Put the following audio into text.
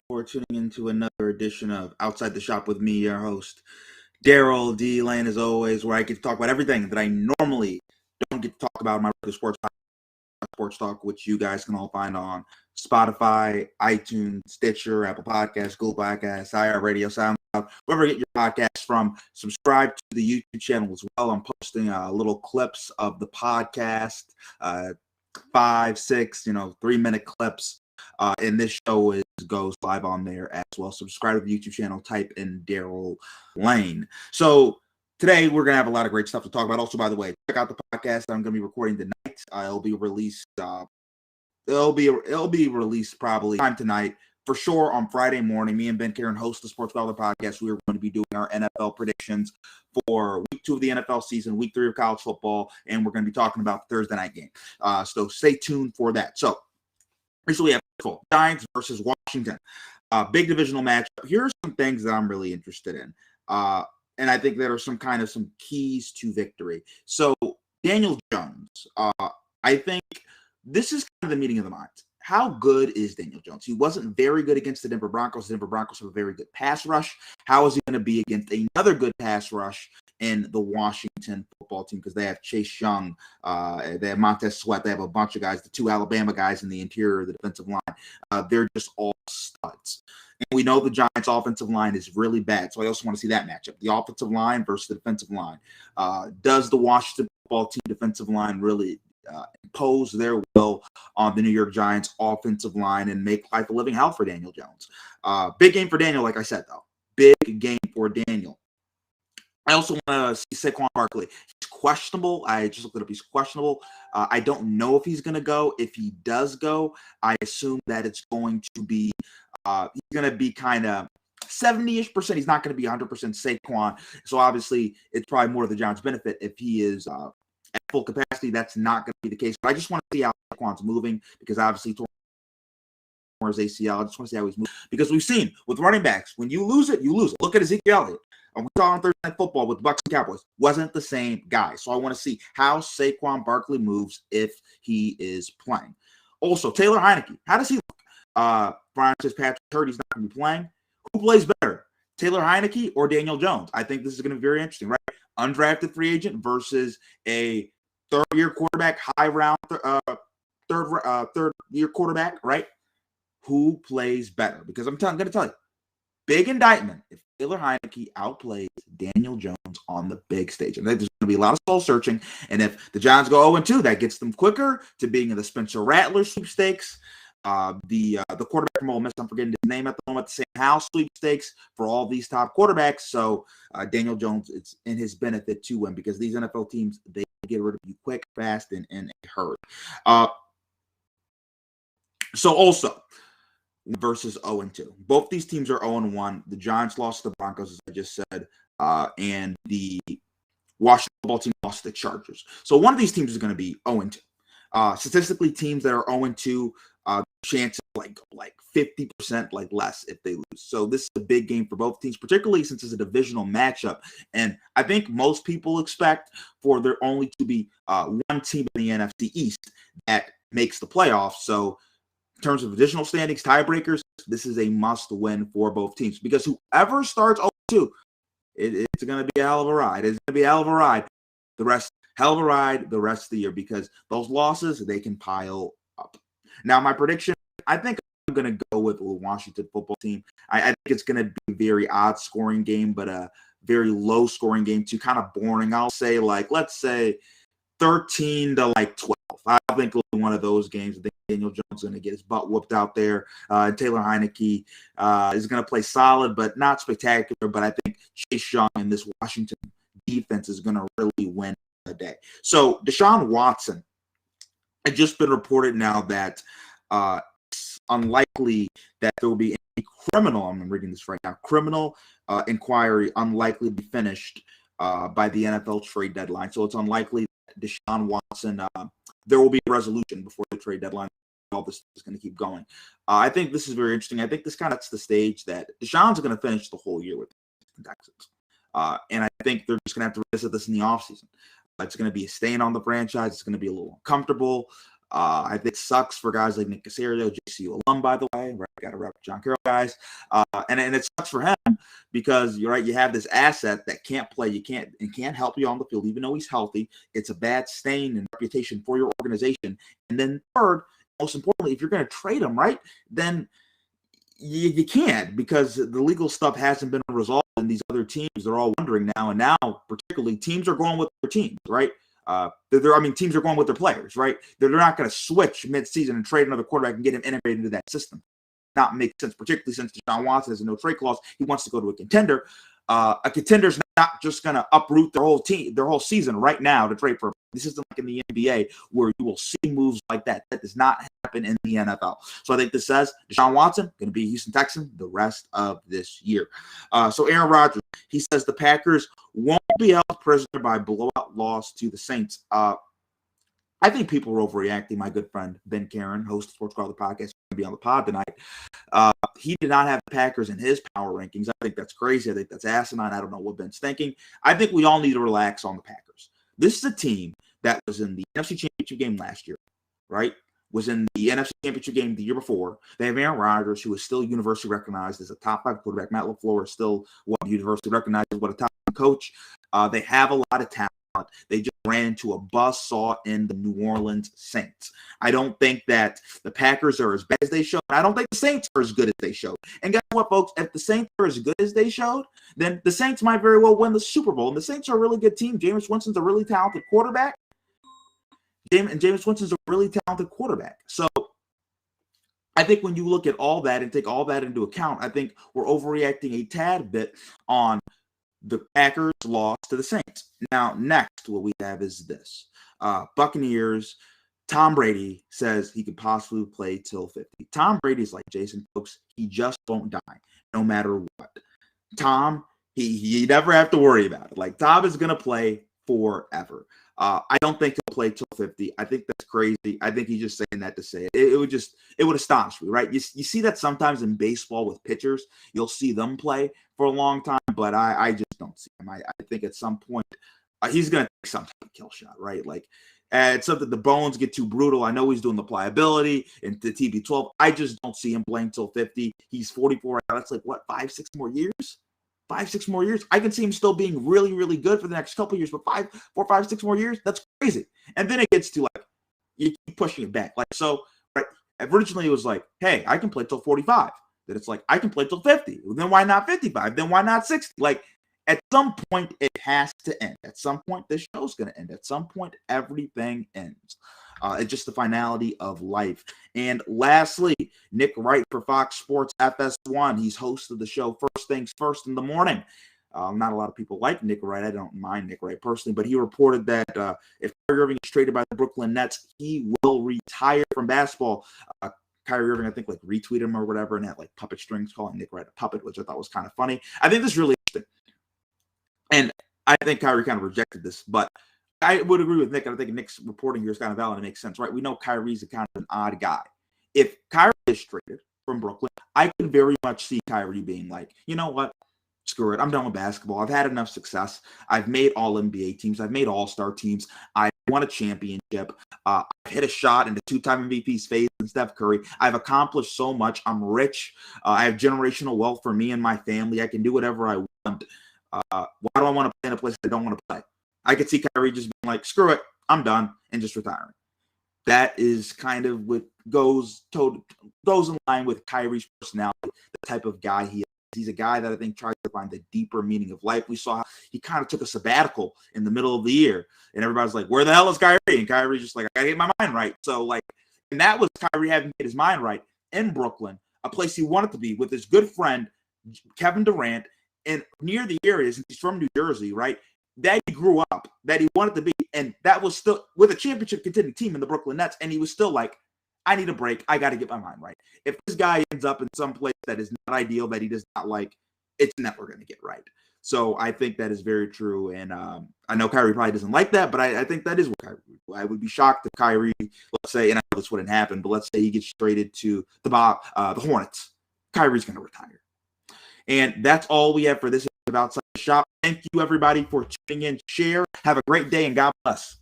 for tuning into another edition of Outside the Shop with me, your host, Daryl D. Lane, as always, where I get to talk about everything that I normally don't get to talk about in my regular sports talk, which you guys can all find on Spotify, iTunes, Stitcher, Apple Podcasts, Google Podcasts, iHeartRadio, SoundCloud, wherever you get your podcasts from. Subscribe to the YouTube channel as well. I'm posting little clips of the podcast, 5, 6, 3-minute clips. And this show goes live on there as well. Subscribe to the YouTube channel, type in Daryl Lane. So today we're gonna have a lot of great stuff to talk about. Also, by the way, check out the podcast I'm gonna be recording tonight. It'll be released. It'll be released probably time tonight. For sure, on Friday morning, me and Ben Karen host the Sports Dollar Podcast. We are going to be doing our NFL predictions for week 2 of the NFL season, week 3 of college football, and we're going to be talking about the Thursday night game. So stay tuned for that. So, we have Giants versus Washington. Big divisional matchup. Here are some things that I'm really interested in. And I think there are some keys to victory. So, Daniel Jones, I think this is kind of the meeting of the minds. How good is Daniel Jones? He wasn't very good against the Denver Broncos. The Denver Broncos have a very good pass rush. How is he going to be against another good pass rush in the Washington football team? Because they have Chase Young, they have Montez Sweat, they have a bunch of guys, the 2 Alabama guys in the interior of the defensive line. They're just all studs. And we know the Giants' offensive line is really bad, so I also want to see that matchup. The offensive line versus the defensive line. Does the Washington football team defensive line really impose their will on the New York Giants offensive line and make life a living hell for Daniel Jones? Big game for Daniel, like I said, though. Big game for Daniel. I also want to see Saquon Barkley. He's questionable. I just looked it up. He's questionable. I don't know if he's going to go. If he does go, I assume that it's going to be he's going to be kind of 70-ish%. He's not going to be 100% Saquon. So obviously, it's probably more to the Giants' benefit if he is at full capacity. That's not going to be the case. But I just want to see how Saquon's moving because obviously tore his ACL. I just want to see how he's moving because we've seen with running backs, when you lose it, you lose it. Look at Ezekiel Elliott. And we saw on Thursday Night Football with the Bucs and Cowboys. Wasn't the same guy. So I want to see how Saquon Barkley moves if he is playing. Also, Taylor Heinicke. How does he look? Brian says Patrick hurt. He's not going to be playing. Who plays better, Taylor Heinicke or Daniel Jones? I think this is going to be very interesting, right? Undrafted free agent versus a third-year quarterback, high-round third-year quarterback, right? Who plays better? Because I'm going to tell you, big indictment if Taylor Heinicke outplays Daniel Jones on the big stage. And there's going to be a lot of soul searching. And if the Giants go 0-2, that gets them quicker to being in the Spencer Rattler sweepstakes. The quarterback from Ole Miss, I'm forgetting his name at the moment, the Sam Howell sweepstakes for all these top quarterbacks. So Daniel Jones, it's in his benefit to win because these NFL teams, they get rid of you quick, fast, and hurt. So also, versus 0-2. Both these teams are 0-1. The Giants lost to the Broncos, as I just said, and the Washington football team lost to the Chargers. So one of these teams is going to be 0-2. Statistically, teams that are 0-2, chance like 50% less if they lose. So this is a big game for both teams, particularly since it's a divisional matchup. And I think most people expect for there only to be one team in the NFC East that makes the playoffs. So in terms of additional standings, tiebreakers, this is a must-win for both teams because whoever starts 0-2, it's going to be a hell of a ride. It's going to be a hell of a ride. The rest of the year because those losses, they can pile up. Now, my prediction, I think I'm going to go with the Washington football team. I think it's going to be a very odd scoring game, but a very low scoring game too, kind of boring. I'll say let's say 13-12. I think it'll be one of those games. I think Daniel Jones is going to get his butt whooped out there. Taylor Heinicke is going to play solid, but not spectacular. But I think Chase Young and this Washington defense is going to really win the day. So Deshaun Watson, it's just been reported now that it's unlikely that there will be any criminal, I'm reading this right now, criminal inquiry unlikely to be finished by the NFL trade deadline. So it's unlikely that Deshaun Watson, there will be a resolution before the trade deadline. All this is going to keep going. I think this is very interesting. I think this kind of sets the stage that Deshaun's going to finish the whole year with the Texans. And I think they're just going to have to revisit this in the offseason. It's going to be a stain on the franchise. It's going to be a little uncomfortable. I think it sucks for guys like Nick Casario, JCU alum, by the way, right? Got to rep John Carroll guys. And it sucks for him because you're right. You have this asset that can't play. You can't help you on the field, even though he's healthy. It's a bad stain and reputation for your organization. And then third, most importantly, if you're going to trade him, right, then you can't, because the legal stuff hasn't been resolved, and these other teams, they're all wondering now. And now, particularly, teams are going with their teams, right? Teams are going with their players, right? They're not going to switch mid-season and trade another quarterback and get him integrated into that system. Not make sense, particularly since Deshaun Watson has a no trade clause. He wants to go to a contender. A contender's not just going to uproot their whole team, their whole season right now to trade for him. This isn't like in the NBA where you will see moves like that. That does not happen in the NFL. So I think this says Deshaun Watson going to be a Houston Texan the rest of this year. So Aaron Rodgers, he says the Packers won't be held prisoner by blowout loss to the Saints. I think people are overreacting. My good friend Ben Karen, host of Sports Call the Podcast, going to be on the pod tonight. He did not have the Packers in his power rankings. I think that's crazy. I think that's asinine. I don't know what Ben's thinking. I think we all need to relax on the Packers. This is a team that was in the NFC Championship game last year, right? Was in the NFC Championship game the year before. They have Aaron Rodgers, who is still universally recognized as a top 5 quarterback. Matt LaFleur is still universally recognized as a top coach. They have a lot of talent. They just ran into a buzzsaw in the New Orleans Saints. I don't think that the Packers are as bad as they showed. I don't think the Saints are as good as they showed. And guess what, folks? If the Saints are as good as they showed, then the Saints might very well win the Super Bowl. And the Saints are a really good team. Jameis Winston's a really talented quarterback. Jameis Winston's a really talented quarterback. So I think when you look at all that and take all that into account, I think we're overreacting a tad bit on the Packers lost to the Saints. Now, next, what we have is this. Buccaneers, Tom Brady says he could possibly play till 50. Tom Brady's like Jason, folks. He just won't die, no matter what. Tom, he never have to worry about it. Like, Tom is going to play forever. I don't think he'll play till 50. I think that's crazy. I think he's just saying that to say it. It would astonish me, right? You see that sometimes in baseball with pitchers. You'll see them play for a long time, but I just don't see him. I think at some point he's going to take some type of kill shot, right? Like, it's something the bones get too brutal. I know he's doing the pliability and the TB12. I just don't see him playing till 50. He's 44 right now. That's like, what, 5-6 more years? 5-6 more years. I can see him still being really, really good for the next couple of years, but 4, 5, 6 more years, that's crazy. And then it gets to like, you keep pushing it back. Like, so right, originally it was like, hey, I can play till 45. Then it's like, I can play till 50. Well, then why not 55? Then why not 60? Like, at some point, it has to end. At some point, this show's going to end. At some point, everything ends. It's just the finality of life. And lastly, Nick Wright for Fox Sports FS1. He's host of the show First Things First in the morning. Not a lot of people like Nick Wright. I don't mind Nick Wright personally, but he reported that if Kyrie Irving is traded by the Brooklyn Nets, he will retire from basketball. Kyrie Irving, I think, like retweeted him or whatever and had like puppet strings calling Nick Wright a puppet, which I thought was kind of funny. I think this is really interesting. And I think Kyrie kind of rejected this, but I would agree with Nick. And I think Nick's reporting here is kind of valid and makes sense, right? We know Kyrie's a kind of an odd guy. If Kyrie is traded from Brooklyn, I can very much see Kyrie being like, you know what? Screw it. I'm done with basketball. I've had enough success. I've made all NBA teams. I've made all-star teams. I won a championship. I've hit a shot into 2-time MVP's face and Steph Curry. I've accomplished so much. I'm rich. I have generational wealth for me and my family. I can do whatever I want. Why do I want to play in a place I don't want to play? I could see Kyrie just being like, screw it, I'm done, and just retiring. That is kind of what goes in line with Kyrie's personality, the type of guy he is. He's a guy that I think tries to find the deeper meaning of life. We saw he kind of took a sabbatical in the middle of the year, and everybody's like, where the hell is Kyrie? And Kyrie's just like, I gotta get my mind right. So, like, and that was Kyrie having to get his mind right in Brooklyn, a place he wanted to be with his good friend, Kevin Durant, and near the areas. He's from New Jersey, right? That he grew up, that he wanted to be, and that was still with a championship contending team in the Brooklyn Nets, and he was still like, I need a break. I got to get my mind right. If this guy ends up in some place that is not ideal, that he does not like, it's never going to get right. So I think that is very true, and I know Kyrie probably doesn't like that, but I think that is what Kyrie would do. I would be shocked if Kyrie, let's say, and I know this wouldn't happen, but let's say he gets traded to the Hornets. Kyrie's going to retire. And that's all we have for this episode of Outside the Shop. Thank you, everybody, for tuning in. Share. Have a great day, and God bless.